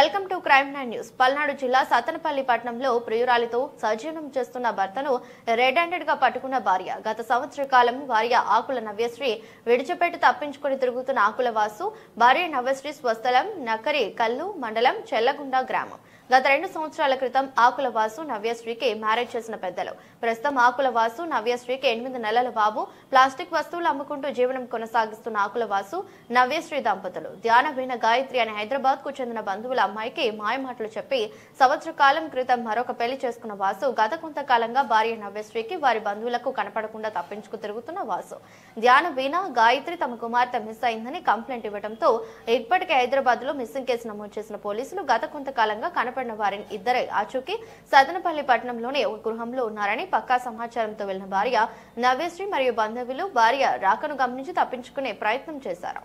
Welcome to crime 9 news. Palnadu జిల్లా సత్తెనపల్లి పట్టణంలో ప్రియురాలితో సజీవనం చేస్తున్న భర్తను రెడ్ హ్యాండెడ్ గా పట్టుకున్న భార్య. గత సంవత్సర కాలం భార్య ఆకుల నవ్యశ్రీ విడిచిపెట్టి తప్పించుకుని తిరుగుతున్న ఆకుల వాసు భార్య నవ్యశ్రీ స్వస్థలం నకరి కల్లు మండలం చెల్లగుండ గ్రామం. గత 2 సంవత్సరాల క్రితం ఆకుల వాసు నవ్యశ్రీకి మ్యారేజ్ చేసిన పెద్దలు. ప్రస్తుతం ఆకుల వాసు నవ్యశ్రీకి 8 నెలల బాబు. ప్లాస్టిక్ వస్తువులు అమ్ముకుంటూ జీవనం కొనసాగిస్తున్న ఆకుల వాసు నవ్యశ్రీ దంపతులు ధ్యానవీణ గాయత్రి అనే హైదరాబాద్ కు చెందిన బంధువుల అమ్మాయికి మాయమాటలు చెప్పి సంవత్సర కాలం క్రితం మరొక పెళ్లి చేసుకున్న వాసు గత కొంతకాలంగా భార్య నవ్యశ్రీకి వారి బంధువులకు కనపడకుండా తప్పించుకు తిరుగుతున్న వాసు ధ్యానవీణ గాయత్రి తమ కుమార్తె మిస్ అయిందని కంప్లైంట్ ఇవ్వడంతో ఇప్పటికే హైదరాబాద్ లో మిస్సింగ్ కేసు నమోదు చేసిన పోలీసులు గత కొంతకాలంగా కనపడిన వారిని ఇద్దరే ఆచూకీ సత్తెనపల్లి పట్టణంలోని ఒక గృహంలో ఉన్నారని పక్కా సమాచారంతో వెళ్లిన భార్య నవ్యశ్రీ మరియు బంధువులు భార్య రాకను గమనించి తప్పించుకునే ప్రయత్నం చేశారు.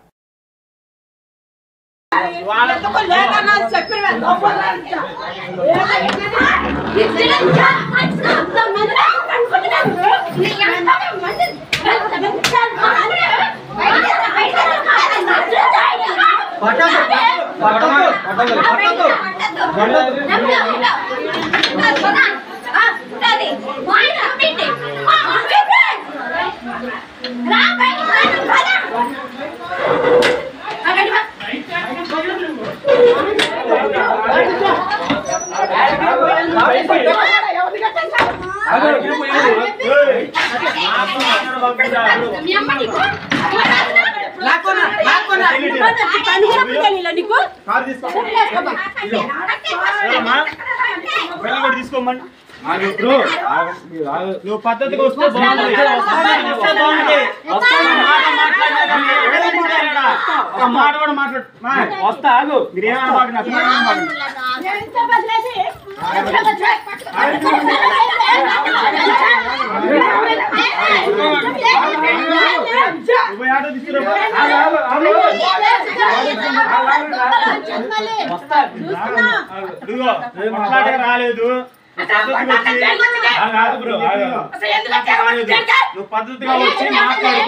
నువ్వు పద్ధతికి వస్తే బాగుంది. మాట కూడా మాట్లాడు. వస్తా ఆగు. మీరేమన్నా మాకు రాలేదు. నువ్వు పద్ధతిగా వచ్చి మాట్లాడుకో.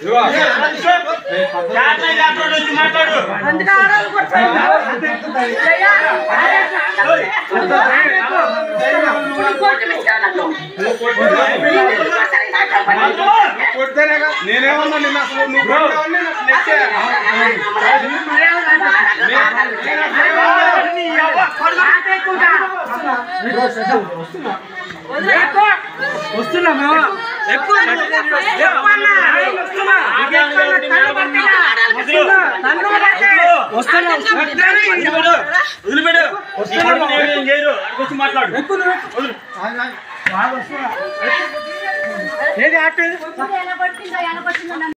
మాట్లాడు నేనేమన్నా నిన్న అసలు వస్తున్నా మాట్లాడు